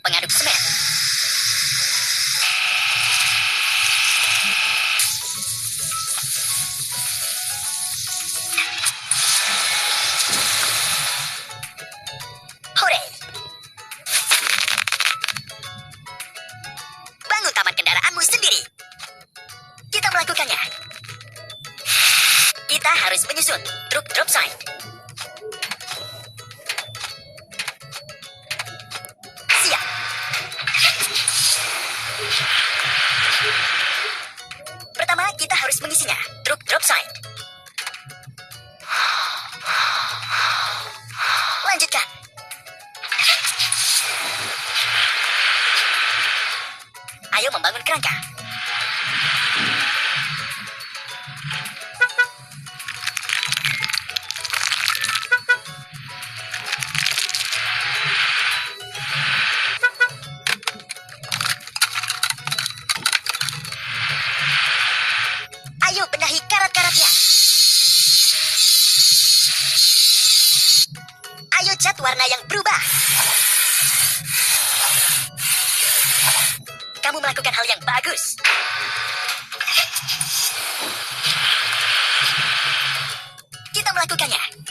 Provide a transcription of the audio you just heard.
pengaduk semen. Hore! Bangun taman kendaraanmu sendiri. Kita melakukannya. Kita harus menyusun truk drop sign. Siap. Pertama, kita harus mengisinya. Truk drop sign. Lanjutkan. Ayo membangun kerangka. Ayo benahi karat-karatnya. Ayo cat warna yang berubah. Kamu melakukan hal yang bagus. Kita melakukannya.